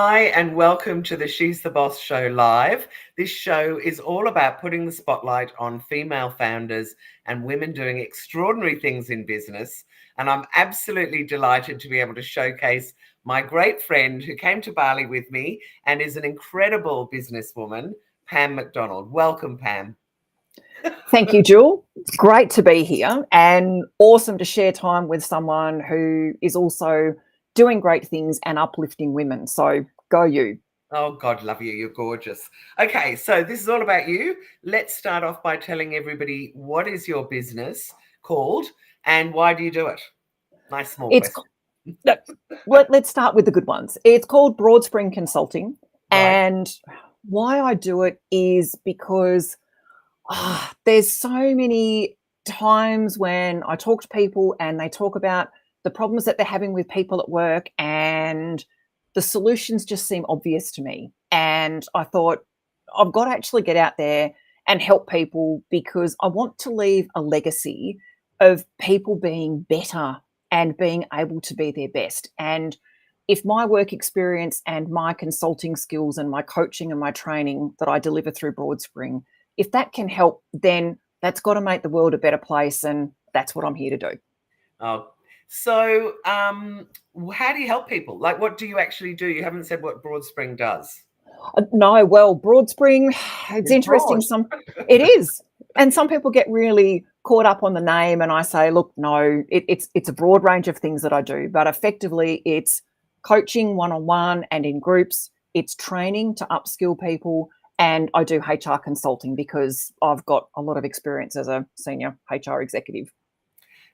Hi, and welcome to the She's the Boss show live. This show is all about putting the spotlight on female founders and women doing extraordinary things in business. And I'm absolutely delighted to be able to showcase my great friend who came to Bali with me and is an incredible businesswoman, Pam McDonald. Welcome, Pam. Thank you, Jewel. It's great to be here and awesome to share time with someone who is also doing great things and uplifting women. So go you. Oh, God, love you. You're gorgeous. Okay, so this is all about you. Let's start off by telling everybody, what is your business called and why do you do it? Nice small question. Let's start with the good ones. It's called Broadspring Consulting. Right. And why I do it is because there's so many times when I talk to people and they talk about the problems that they're having with people at work, and the solutions just seem obvious to me. And I thought, I've got to actually get out there and help people because I want to leave a legacy of people being better and being able to be their best. And if my work experience and my consulting skills and my coaching and my training that I deliver through Broadspring, if that can help, then that's got to make the world a better place. And that's what I'm here to do. Oh, so how do you help people? Like, what do you actually do? You haven't said what Broadspring does. No, well, Broadspring, it's interesting. It is. And some people get really caught up on the name, and I say, look, no, it's a broad range of things that I do, but effectively it's coaching one-on-one and in groups. It's training to upskill people, and I do HR consulting because I've got a lot of experience as a senior HR executive.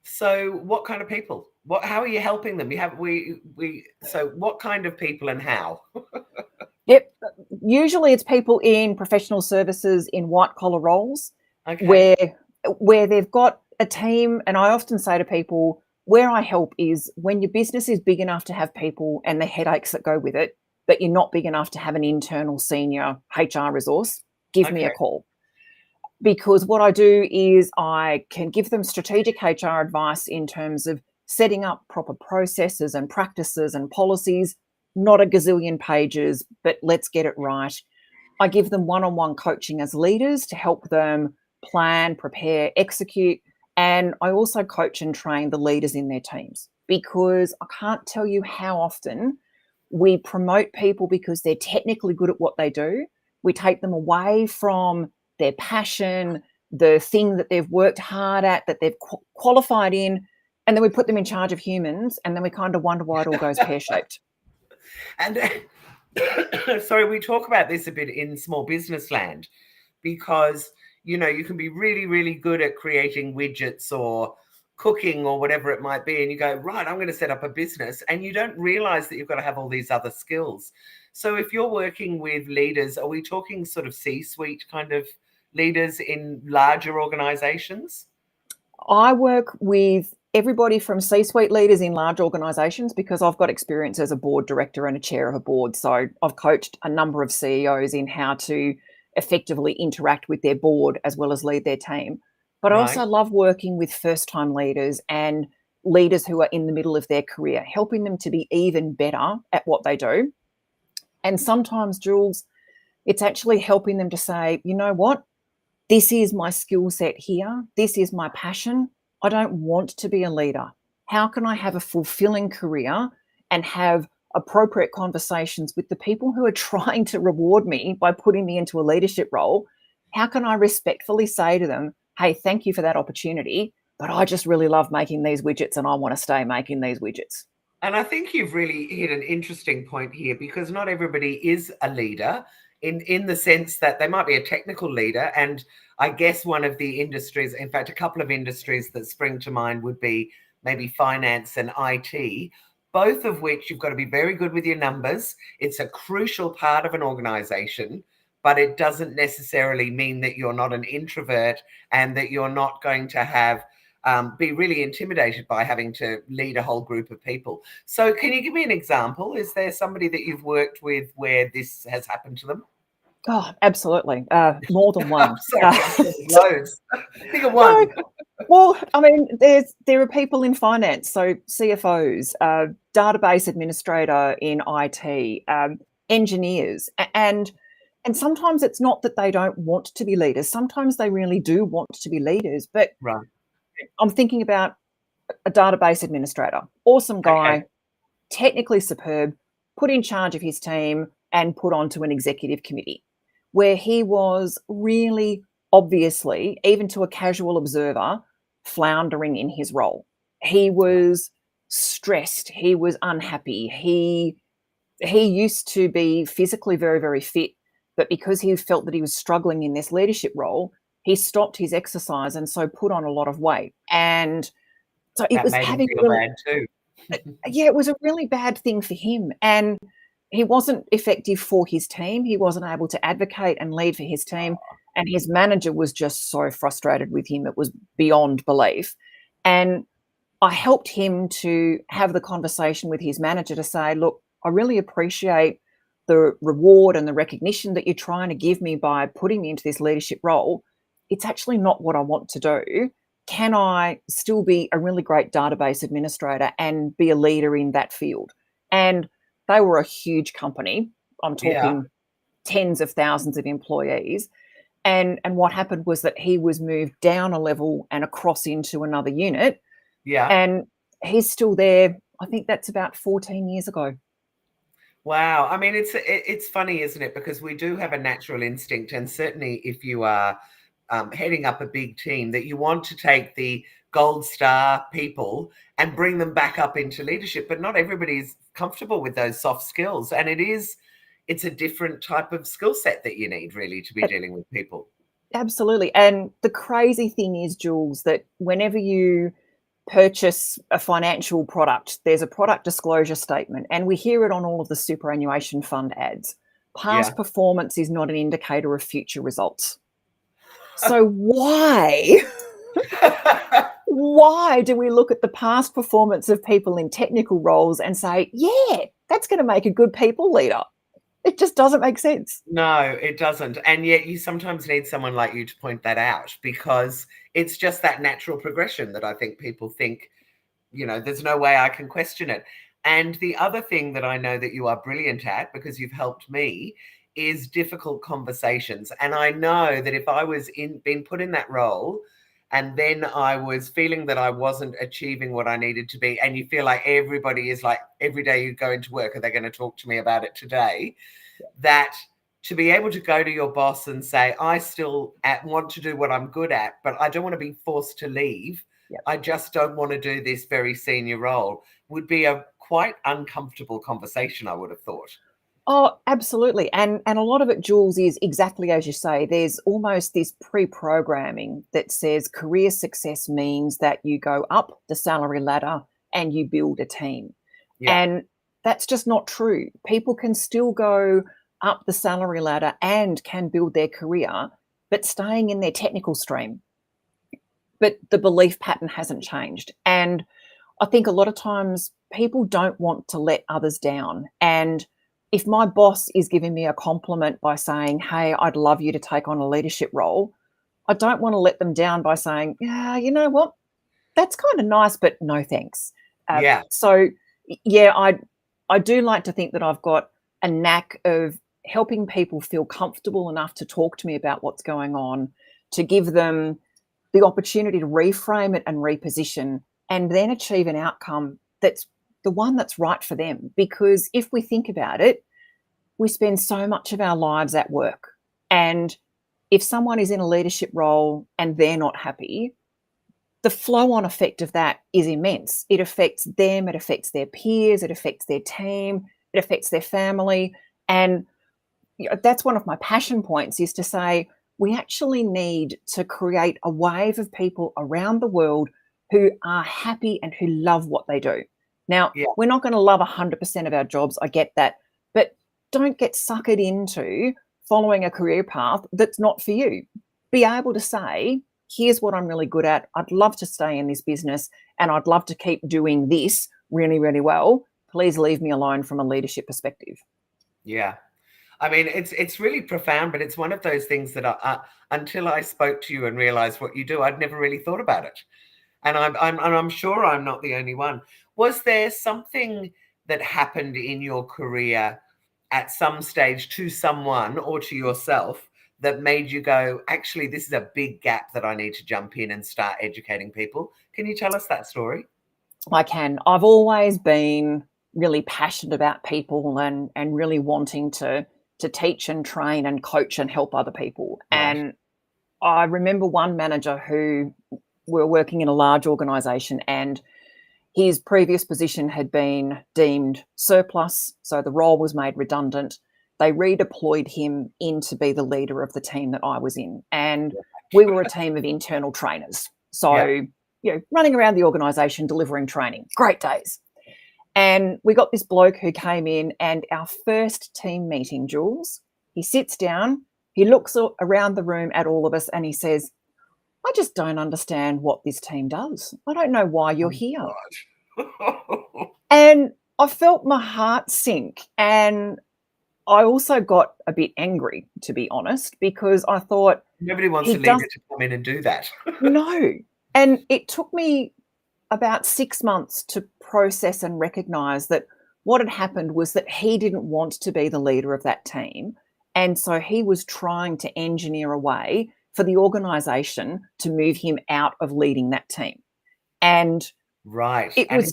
So what kind of people? How are you helping them? So what kind of people and how? Yep. Usually it's people in professional services in white collar roles, Okay. where they've got a team. And I often say to people, where I help is when your business is big enough to have people and the headaches that go with it, but you're not big enough to have an internal senior HR resource, give me a call. Because what I do is I can give them strategic HR advice in terms of setting up proper processes and practices and policies, not a gazillion pages, but let's get it right. I give them one-on-one coaching as leaders to help them plan, prepare, execute. And I also coach and train the leaders in their teams, because I can't tell you how often we promote people because they're technically good at what they do. We take them away from their passion, the thing that they've worked hard at, that they've qualified in, and then we put them in charge of humans, and then we kind of wonder why it all goes pear-shaped. And sorry, we talk about this a bit in small business land because, you can be really, really good at creating widgets or cooking or whatever it might be. And you go, right, I'm going to set up a business. And you don't realize that you've got to have all these other skills. So if you're working with leaders, are we talking sort of C-suite kind of leaders in larger organizations? I work with everybody from C-suite leaders in large organizations because I've got experience as a board director and a chair of a board. So I've coached a number of CEOs in how to effectively interact with their board as well as lead their team. But I also love working with first-time leaders and leaders who are in the middle of their career, helping them to be even better at what they do. And sometimes, Jules, it's actually helping them to say, you know what? This is my skill set here. This is my passion. I don't want to be a leader. How can I have a fulfilling career and have appropriate conversations with the people who are trying to reward me by putting me into a leadership role? How can I respectfully say to them, hey, thank you for that opportunity, but I just really love making these widgets and I want to stay making these widgets. And I think you've really hit an interesting point here, because not everybody is a leader in the sense that they might be a technical leader. And I guess one of the industries, in fact, a couple of industries that spring to mind would be maybe finance and IT, both of which you've got to be very good with your numbers. It's a crucial part of an organization, but it doesn't necessarily mean that you're not an introvert and that you're not going to have be really intimidated by having to lead a whole group of people. So can you give me an example? Is there somebody that you've worked with where this has happened to them? Oh, absolutely. More than one. Loads. Think of one. No, well, I mean, there are people in finance, so CFOs, database administrator in IT, engineers, and sometimes it's not that they don't want to be leaders. Sometimes they really do want to be leaders. But Right. I'm thinking about a database administrator, awesome guy, Okay. technically superb, put in charge of his team and put onto an executive committee where he was really obviously, even to a casual observer, floundering in his role. He was stressed. He was unhappy. He used to be physically very, very fit, but because he felt that he was struggling in this leadership role, he stopped his exercise and so put on a lot of weight. And so it That was made him having feel really, bad too. yeah, it was a really bad thing for him. And he wasn't effective for his team. He wasn't able to advocate and lead for his team. And his manager was just so frustrated with him. It was beyond belief. And I helped him to have the conversation with his manager to say, look, I really appreciate the reward and the recognition that you're trying to give me by putting me into this leadership role. It's actually not what I want to do. Can I still be a really great database administrator and be a leader in that field? And they were a huge company. I'm Yeah. talking tens of thousands of employees. And what happened was that he was moved down a level and across into another unit. Yeah. And he's still there. I think that's about 14 years ago. Wow. I mean, it's funny, isn't it? Because we do have a natural instinct, and certainly if you are heading up a big team, that you want to take the gold star people and bring them back up into leadership. But not everybody's comfortable with those soft skills, and it's a different type of skill set that you need really to be dealing with people. Absolutely. And the crazy thing is, Jules, that whenever you purchase a financial product, there's a product disclosure statement, and we hear it on all of the superannuation fund ads. Yeah. Past performance is not an indicator of future results. So why do we look at the past performance of people in technical roles and say, yeah, that's going to make a good people leader? It just doesn't make sense. No, it doesn't. And yet you sometimes need someone like you to point that out, because it's just that natural progression that I think people think, there's no way I can question it. And the other thing that I know that you are brilliant at, because you've helped me, is difficult conversations. And I know that if I was being put in that role and then I was feeling that I wasn't achieving what I needed to be, and you feel like everybody is like, every day you go into work, are they going to talk to me about it today? That to be able to go to your boss and say, I still want to do what I'm good at, but I don't want to be forced to leave. Yep. I just don't want to do this very senior role, would be a quite uncomfortable conversation, I would have thought. Oh, absolutely. And a lot of it, Jules, is exactly as you say. There's almost this pre-programming that says career success means that you go up the salary ladder and you build a team. Yeah. And that's just not true. People can still go up the salary ladder and can build their career, but staying in their technical stream. But the belief pattern hasn't changed. And I think a lot of times people don't want to let others down. And if my boss is giving me a compliment by saying, hey, I'd love you to take on a leadership role, I don't want to let them down by saying, yeah, you know what? That's kind of nice, but no thanks. Yeah. So, yeah, I do like to think that I've got a knack of helping people feel comfortable enough to talk to me about what's going on, to give them the opportunity to reframe it and reposition, and then achieve an outcome that's the one that's right for them. Because if we think about it, we spend so much of our lives at work. And if someone is in a leadership role and they're not happy, the flow-on effect of that is immense. It affects them, it affects their peers, it affects their team, it affects their family. And that's one of my passion points, is to say we actually need to create a wave of people around the world who are happy and who love what they do. Now, we're not going to love 100% of our jobs. I get that. But don't get suckered into following a career path that's not for you. Be able to say, here's what I'm really good at. I'd love to stay in this business and I'd love to keep doing this really, really well. Please leave me alone from a leadership perspective. Yeah. I mean, it's really profound, but it's one of those things that until I spoke to you and realized what you do, I'd never really thought about it. And I'm sure I'm not the only one. Was there something that happened in your career at some stage to someone or to yourself that made you go, actually, this is a big gap that I need to jump in and start educating people? Can you tell us that story? I can. I've always been really passionate about people and really wanting to teach and train and coach and help other people. Right. And I remember one manager who we were working in a large organization, and his previous position had been deemed surplus, so the role was made redundant. They redeployed him in to be the leader of the team that I was in. And we were a team of internal trainers. So, running around the organisation delivering training, great days. And we got this bloke who came in, and our first team meeting, Jules, he sits down, he looks around the room at all of us, and he says, I just don't understand what this team does. I don't know why you're here. And I felt my heart sink. And I also got a bit angry, to be honest, because I thought, nobody wants a leader to come in and do that. No. And it took me about 6 months to process and recognize that what had happened was that he didn't want to be the leader of that team. And so he was trying to engineer a way for the organization to move him out of leading that team. And right. It was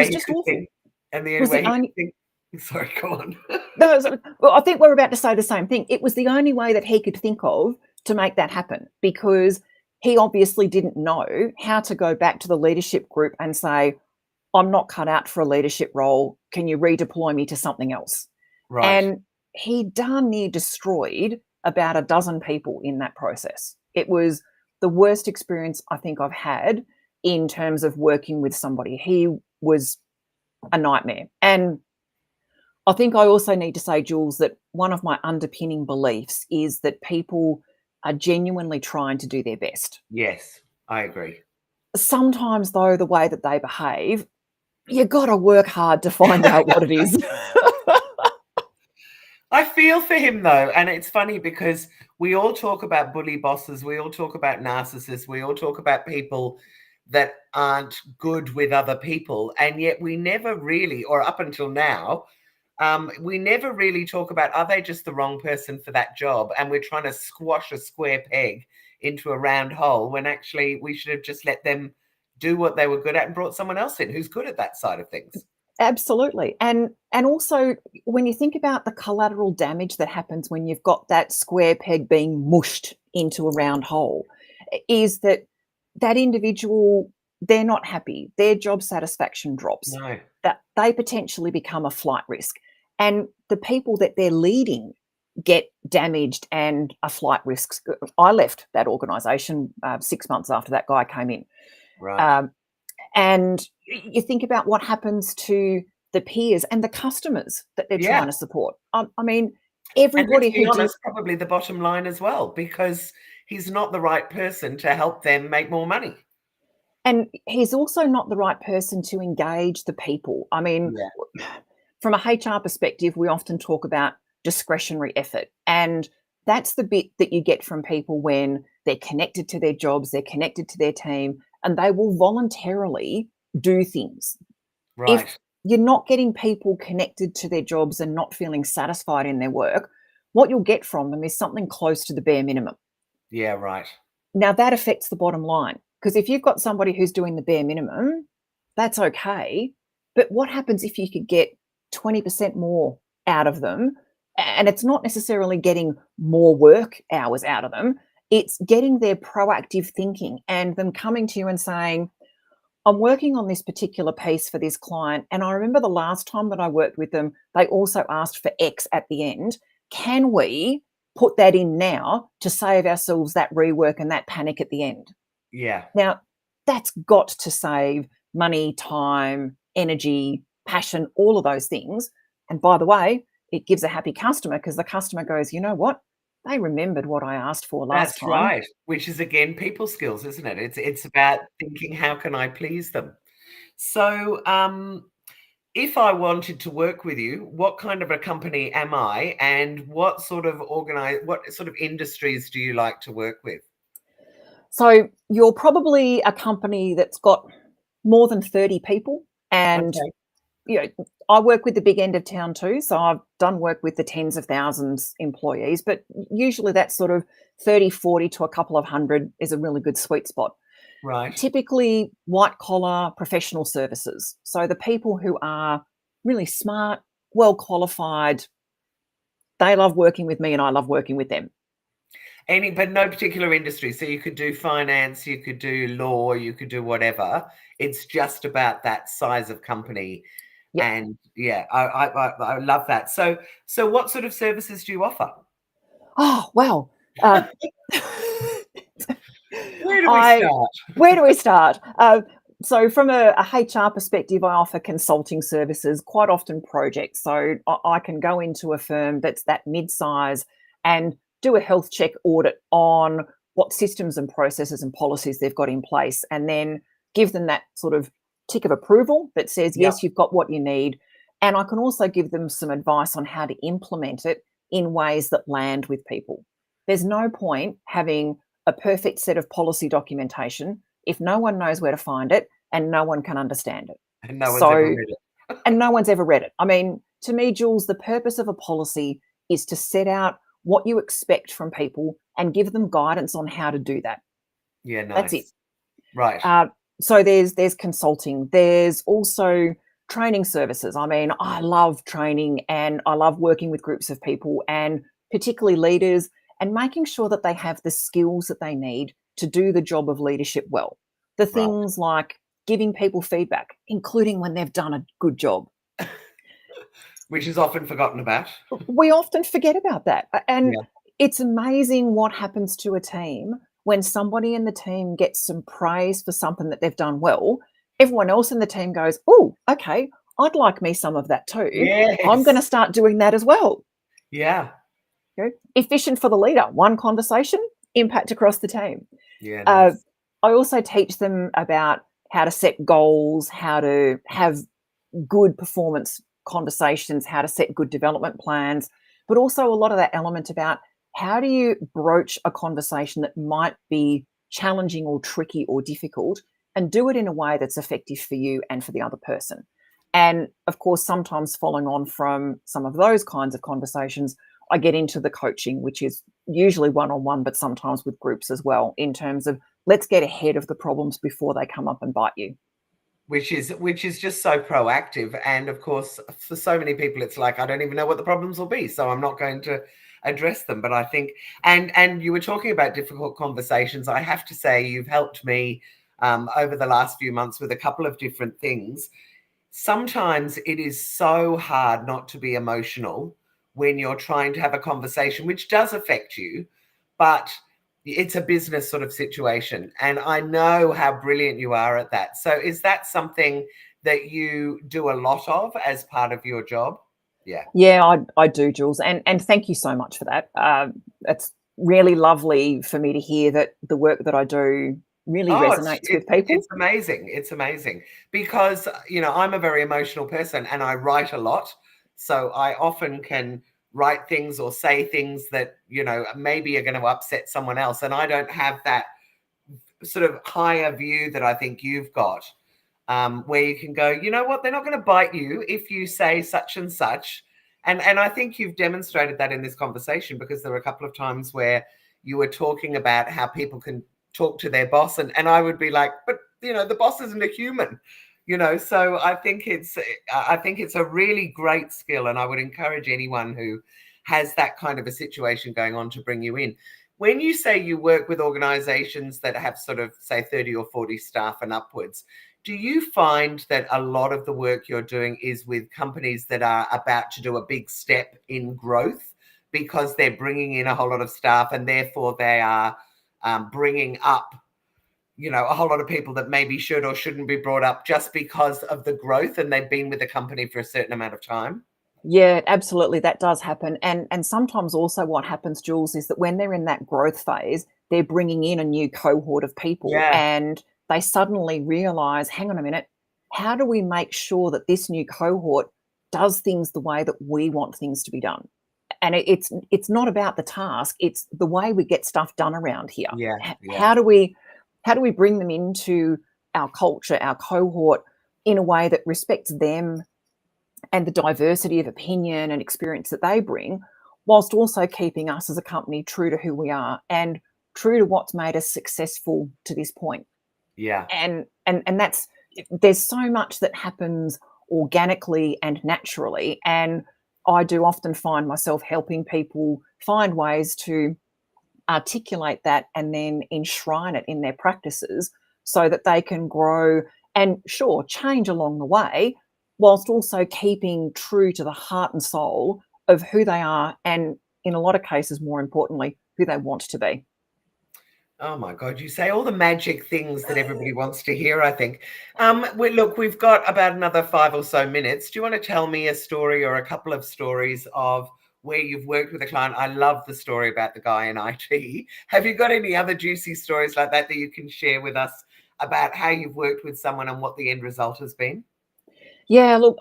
just awful. And the only way he could think. Sorry, go on. Well, I think we're about to say the same thing. It was the only way that he could think of to make that happen, because he obviously didn't know how to go back to the leadership group and say, I'm not cut out for a leadership role. Can you redeploy me to something else? Right. And he darn near destroyed about a dozen people in that process. It was the worst experience I think I've had in terms of working with somebody. He was a nightmare. And I think I also need to say, Jules, that one of my underpinning beliefs is that people are genuinely trying to do their best. Yes, I agree. Sometimes, though, the way that they behave, you got to work hard to find out what it is. I feel for him, though. And it's funny because we all talk about bully bosses. We all talk about narcissists. We all talk about people that aren't good with other people. And yet we never really, or up until now, we never really talk about, are they just the wrong person for that job? And we're trying to squash a square peg into a round hole when actually we should have just let them do what they were good at and brought someone else in who's good at that side of things. Absolutely. And also, when you think about the collateral damage that happens when you've got that square peg being mushed into a round hole, is that individual, they're not happy. Their job satisfaction drops. No. That they potentially become a flight risk. And the people that they're leading get damaged and are flight risks. I left that organisation 6 months after that guy came in. Right. And you think about what happens to the peers and the customers that they're trying to support. I mean, everybody and let's be honest, probably the bottom line as well, because he's not the right person to help them make more money. And he's also not the right person to engage the people. I mean, from a HR perspective, we often talk about discretionary effort. And that's the bit that you get from people when they're connected to their jobs, they're connected to their team, and they will voluntarily do things. Right. If you're not getting people connected to their jobs and not feeling satisfied in their work, what you'll get from them is something close to the bare minimum. Yeah, right. Now, that affects the bottom line, because if you've got somebody who's doing the bare minimum, that's okay. But what happens if you could get 20% more out of them? And it's not necessarily getting more work hours out of them. It's getting their proactive thinking and them coming to you and saying, I'm working on this particular piece for this client. And I remember the last time that I worked with them, they also asked for X at the end. Can we put that in now to save ourselves that rework and that panic at the end? Yeah. Now, that's got to save money, time, energy, passion, all of those things. And by the way, it gives a happy customer, because the customer goes, you know what? They remembered what I asked for last time. That's right. Which is, again, people skills, isn't it? It's about thinking, how can I please them? So if I wanted to work with you, what kind of a company am I, and what sort of industries do you like to work with? So you're probably a company that's got more than 30 people, and I work with the big end of town too. So I've done work with the tens of thousands employees, but usually that sort of 30, 40 to a couple of hundred is a really good sweet spot. Right. Typically white collar professional services. So the people who are really smart, well qualified, they love working with me and I love working with them. But no particular industry. So you could do finance, you could do law, you could do whatever. It's just about that size of company. Yep. And yeah, I love that. So what sort of services do you offer? Oh, wow. Where do we start? Where do we start? So from a HR perspective, I offer consulting services, quite often projects. So I can go into a firm that's that mid-size and do a health check audit on what systems and processes and policies they've got in place, and then give them that sort of tick of approval that says, yes, you've got what you need. And I can also give them some advice on how to implement it in ways that land with people. There's no point having a perfect set of policy documentation if no one knows where to find it and no one can understand it. And no one's ever read it. And no one's ever read it. I mean, to me, Jules, the purpose of a policy is to set out what you expect from people and give them guidance on how to do that. Yeah, nice. That's it. Right. So there's consulting. There's also training services. I mean, I love training and I love working with groups of people and particularly leaders and making sure that they have the skills that they need to do the job of leadership well. The things like giving people feedback, including when they've done a good job. Which is often forgotten about. We often forget about that. And it's amazing what happens to a team when somebody in the team gets some praise for something that they've done well. Everyone else in the team goes, oh, okay, I'd like me some of that too. Yes. I'm going to start doing that as well. Yeah. Okay. Efficient for the leader. One conversation, impact across the team. Yeah. Nice. I also teach them about how to set goals, how to have good performance conversations, how to set good development plans, but also a lot of that element about how do you broach a conversation that might be challenging or tricky or difficult and do it in a way that's effective for you and for the other person. And of course, sometimes following on from some of those kinds of conversations, I get into the coaching, which is usually one-on-one, but sometimes with groups as well, in terms of let's get ahead of the problems before they come up and bite you. Which is just so proactive. And of course, for so many people, it's like, I don't even know what the problems will be, so I'm not going to address them. But I think, and you were talking about difficult conversations. I have to say, you've helped me over the last few months with a couple of different things. Sometimes it is so hard not to be emotional when you're trying to have a conversation, which does affect you, but it's a business sort of situation. And I know how brilliant you are at that. So is that something that you do a lot of as part of your job? Yeah. Yeah, I do, Jules. And thank you so much for that. It's really lovely for me to hear that the work that I do really resonates with people. It's amazing. It's amazing because, I'm a very emotional person and I write a lot. So I often can write things or say things that, maybe are going to upset someone else. And I don't have that sort of higher view that I think you've got, where you can go, you know what, they're not going to bite you if you say such and such. And I think you've demonstrated that in this conversation, because there were a couple of times where you were talking about how people can talk to their boss. And I would be like, but, the boss isn't a human. So I think it's a really great skill, and I would encourage anyone who has that kind of a situation going on to bring you in. When you say you work with organizations that have sort of, say, 30 or 40 staff and upwards, do you find that a lot of the work you're doing is with companies that are about to do a big step in growth because they're bringing in a whole lot of staff and therefore they are bringing up a whole lot of people that maybe should or shouldn't be brought up just because of the growth and they've been with the company for a certain amount of time? Yeah, absolutely. That does happen. And sometimes also what happens, Jules, is that when they're in that growth phase, they're bringing in a new cohort of people and they suddenly realize, hang on a minute, how do we make sure that this new cohort does things the way that we want things to be done? And it's not about the task, it's the way we get stuff done around here. How do we bring them into our culture, our cohort, in a way that respects them and the diversity of opinion and experience that they bring, whilst also keeping us as a company true to who we are and true to what's made us successful to this point. Yeah. And that's, there's so much that happens organically and naturally. And I do often find myself helping people find ways to articulate that and then enshrine it in their practices so that they can grow and, sure, change along the way, whilst also keeping true to the heart and soul of who they are and, in a lot of cases, more importantly, who they want to be. Oh my God, you say all the magic things that everybody wants to hear, I think. Look, we've got about another 5 or so minutes. Do you want to tell me a story or a couple of stories of where you've worked with a client? I love the story about the guy in IT. Have you got any other juicy stories like that that you can share with us about how you've worked with someone and what the end result has been? Yeah, look,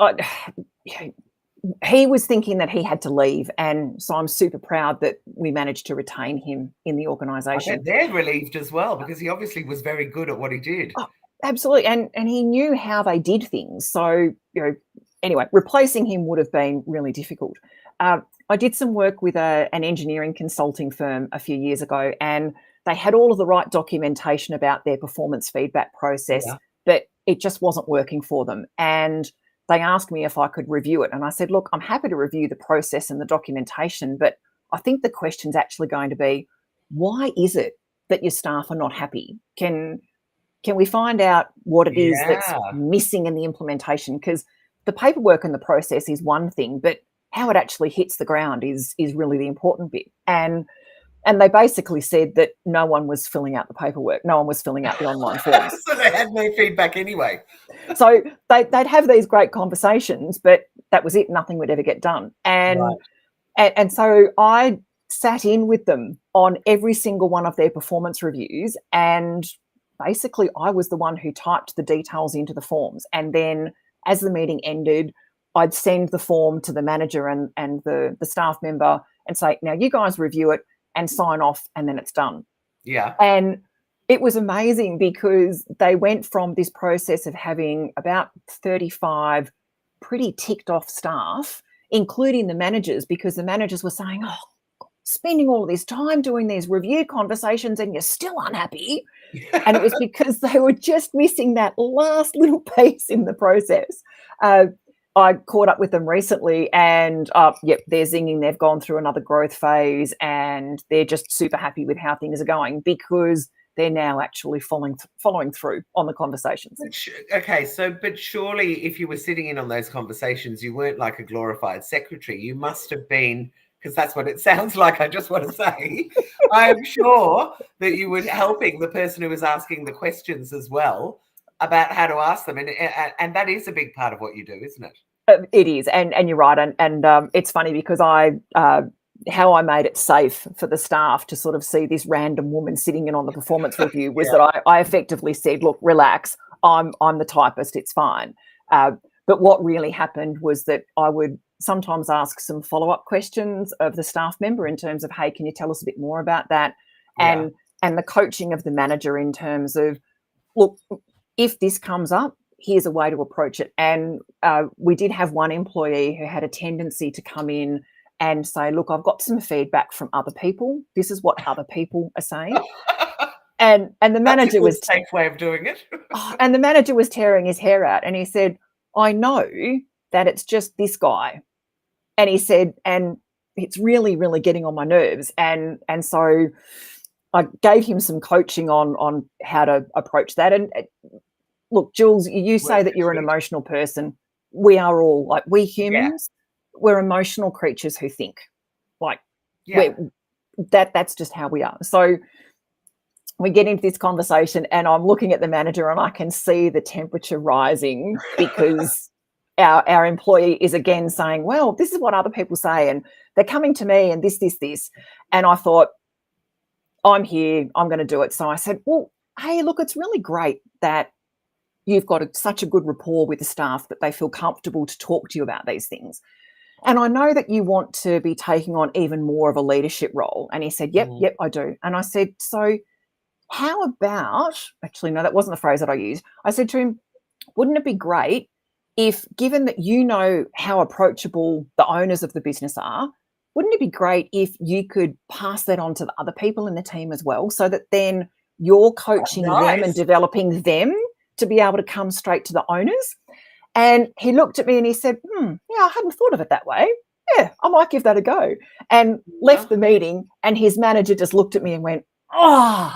he was thinking that he had to leave, and so I'm super proud that we managed to retain him in the organisation. Okay, they're relieved as well because he obviously was very good at what he did. Oh, absolutely, and he knew how they did things. So, anyway, replacing him would have been really difficult. I did some work with an engineering consulting firm a few years ago, and they had all of the right documentation about their performance feedback process, but it just wasn't working for them. And they asked me if I could review it. And I said, look, I'm happy to review the process and the documentation, but I think the question's actually going to be, why is it that your staff are not happy? Can we find out what it is that's missing in the implementation? Because the paperwork and the process is one thing, but how it actually hits the ground is really the important bit. And they basically said that no one was filling out the paperwork. No one was filling out the online forms. So they had no feedback anyway. So they'd have these great conversations, but that was it. Nothing would ever get done. And so I sat in with them on every single one of their performance reviews. And basically, I was the one who typed the details into the forms. And then as the meeting ended, I'd send the form to the manager and the staff member and say, now you guys review it and sign off, and then it's done. Yeah. And it was amazing because they went from this process of having about 35 pretty ticked off staff, including the managers, because the managers were saying, oh, spending all this time doing these review conversations and you're still unhappy. And it was because they were just missing that last little piece in the process. I caught up with them recently and, they're zinging. They've gone through another growth phase and they're just super happy with how things are going because they're now actually following through on the conversations. Okay, but surely if you were sitting in on those conversations, you weren't like a glorified secretary. You must have been, because that's what it sounds like, I just want to say. I'm sure that you were helping the person who was asking the questions as well about how to ask them. And that is a big part of what you do, isn't it? It is. And you're right. And it's funny because how I made it safe for the staff to sort of see this random woman sitting in on the performance review was that I effectively said, look, relax, I'm the typist, it's fine. But what really happened was that I would sometimes ask some follow-up questions of the staff member in terms of, hey, can you tell us a bit more about that? And the coaching of the manager in terms of, look, if this comes up, here's a way to approach it. And we did have one employee who had a tendency to come in and say, look, I've got some feedback from other people. This is what other people are saying. And the manager was a safe way of doing it. And the manager was tearing his hair out. And he said, I know that it's just this guy. And he said, and it's really, really getting on my nerves. And so I gave him some coaching on how to approach that. And look, Jules, you say that you're an emotional person. We are all, like, we humans, we're emotional creatures who think. Like, that's just how we are. So we get into this conversation and I'm looking at the manager and I can see the temperature rising because our employee is again saying, well, this is what other people say and they're coming to me and this. And I thought, I'm here, I'm going to do it. So I said, well, hey, look, it's really great that you've got such a good rapport with the staff that they feel comfortable to talk to you about these things. And I know that you want to be taking on even more of a leadership role. And he said, yep, I do. And I said, so how about, actually, no, that wasn't the phrase that I used. I said to him, wouldn't it be great if, given that you know how approachable the owners of the business are, wouldn't it be great if you could pass that on to the other people in the team as well, so that then you're coaching them and developing them to be able to come straight to the owners? And he looked at me and he said, yeah, I hadn't thought of it that way. Yeah, I might give that a go. And left the meeting, and his manager just looked at me and went, oh.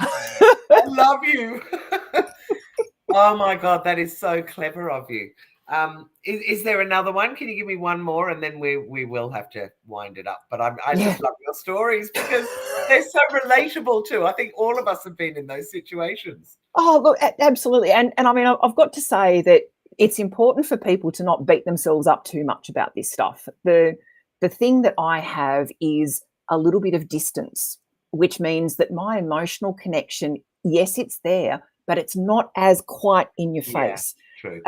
I love you. Oh my God, that is so clever of you. Is there another one? Can you give me one more, and then we will have to wind it up? But I just love your stories because they're so relatable too. I think all of us have been in those situations. Oh, look, absolutely. And I mean, I've got to say that it's important for people to not beat themselves up too much about this stuff. The thing that I have is a little bit of distance, which means that my emotional connection, yes, it's there, but it's not as quite in your face. True.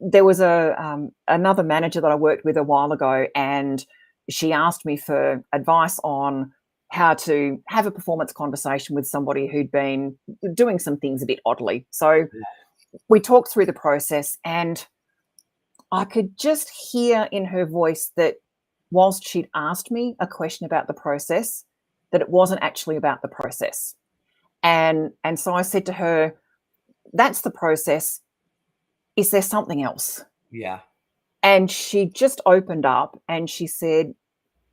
There was another manager that I worked with a while ago, and she asked me for advice on how to have a performance conversation with somebody who'd been doing some things a bit oddly. So we talked through the process, and I could just hear in her voice that whilst she'd asked me a question about the process, that it wasn't actually about the process. And so I said to her, that's the process. Is there something else? Yeah. And she just opened up and she said,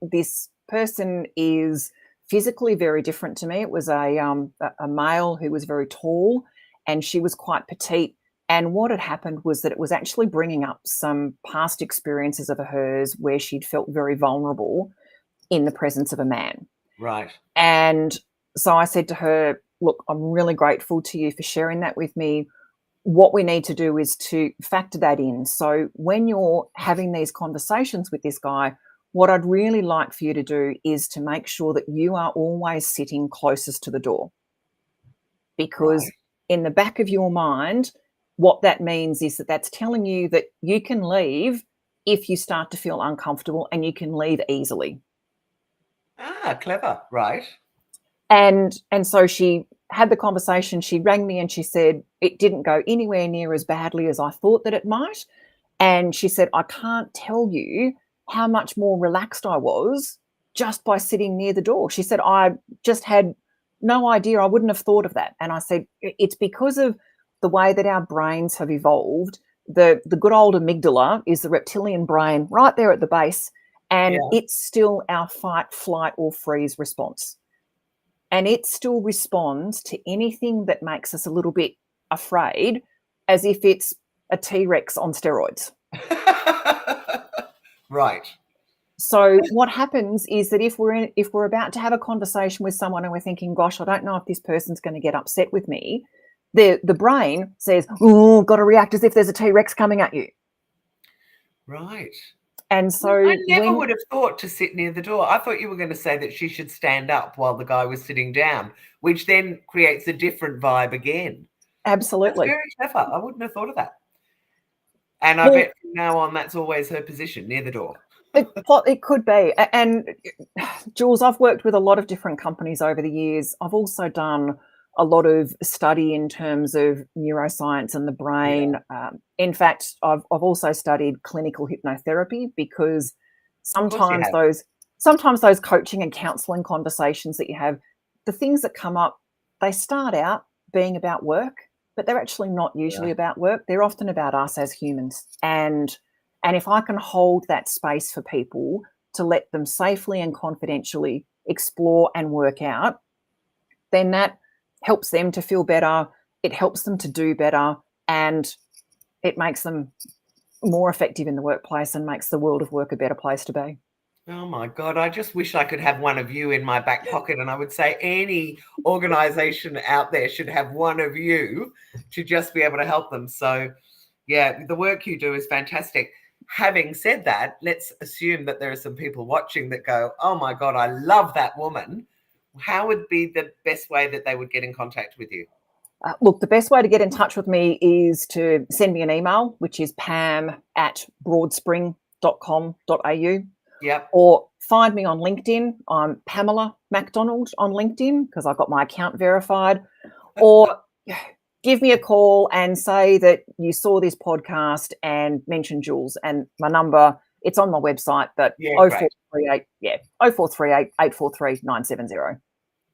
this person is physically very different to me. It was a male who was very tall, and she was quite petite. And what had happened was that it was actually bringing up some past experiences of hers where she'd felt very vulnerable in the presence of a man. Right. And so I said to her, look, I'm really grateful to you for sharing that with me. What we need to do is to factor that in. So when you're having these conversations with this guy, what I'd really like for you to do is to make sure that you are always sitting closest to the door. Because in the back of your mind, what that means is that that's telling you that you can leave if you start to feel uncomfortable, and you can leave easily. Ah, clever. Right. And so she had the conversation. She rang me and she said, it didn't go anywhere near as badly as I thought that it might. And she said, I can't tell you how much more relaxed I was just by sitting near the door. She said, I just had no idea. I wouldn't have thought of that. And I said, it's because of the way that our brains have evolved. The good old amygdala is the reptilian brain right there at the base, and it's still our fight, flight, or freeze response. And it still responds to anything that makes us a little bit afraid, as if it's a T-Rex on steroids. Right. So what happens is that if we're about to have a conversation with someone and we're thinking, gosh, I don't know if this person's going to get upset with me, the brain says, oh, got to react as if there's a T-Rex coming at you. Right. And so I never would have thought to sit near the door. I thought you were going to say that she should stand up while the guy was sitting down, which then creates a different vibe again. Absolutely. That's very clever. I wouldn't have thought of that. And I bet from now on, that's always her position, near the door. It could be. And Jules, I've worked with a lot of different companies over the years. I've also done a lot of study in terms of neuroscience and the brain. In fact, I've also studied clinical hypnotherapy, because sometimes those coaching and counselling conversations that you have, the things that come up, they start out being about work, but they're actually not usually about work. They're often about us as humans. And if I can hold that space for people to let them safely and confidentially explore and work out, then that helps them to feel better. It helps them to do better, and it makes them more effective in the workplace and makes the world of work a better place to be. Oh my God, I just wish I could have one of you in my back pocket, and I would say any organization out there should have one of you to just be able to help them. So yeah, the work you do is fantastic. Having said that, let's assume that there are some people watching that go, oh my God, I love that woman. How would be the best way that they would get in contact with you? Look, the best way to get in touch with me is to send me an email, which is pam@broadspring.com.au. Yep. Or find me on LinkedIn. I'm Pamela McDonald on LinkedIn, because I've got my account verified. Or give me a call and say that you saw this podcast and mention Jules, and my number, it's on my website, but Yeah, 0438, 0438 843 970.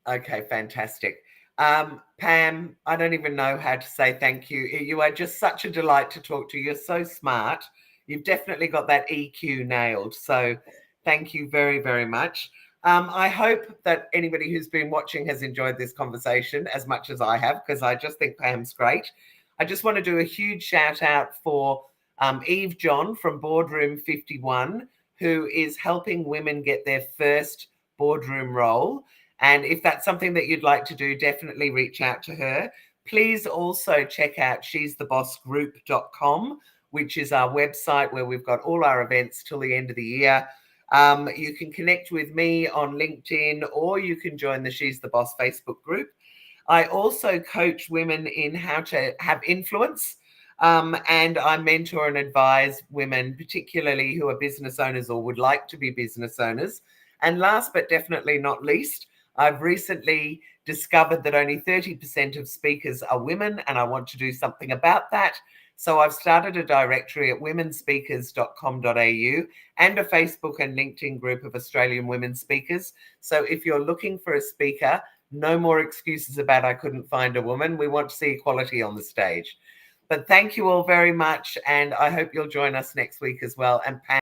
Okay, fantastic. Pam, I don't even know how to say thank you. You are just such a delight to talk to. You're so smart. You've definitely got that EQ nailed. So thank you very, very much. I hope that anybody who's been watching has enjoyed this conversation as much as I have, because I just think Pam's great. I just want to do a huge shout out for Eve John from Boardroom 51, who is helping women get their first boardroom role. And if that's something that you'd like to do, definitely reach out to her. Please also check out she'sthebossgroup.com, which is our website where we've got all our events till the end of the year. You can connect with me on LinkedIn, or you can join the She's the Boss Facebook group. I also coach women in how to have influence, and I mentor and advise women, particularly who are business owners or would like to be business owners. And last but definitely not least, I've recently discovered that only 30% of speakers are women, and I want to do something about that. So I've started a directory at womenspeakers.com.au and a Facebook and LinkedIn group of Australian women speakers. So if you're looking for a speaker, no more excuses about I couldn't find a woman. We want to see equality on the stage. But thank you all very much, and I hope you'll join us next week as well. And Pam,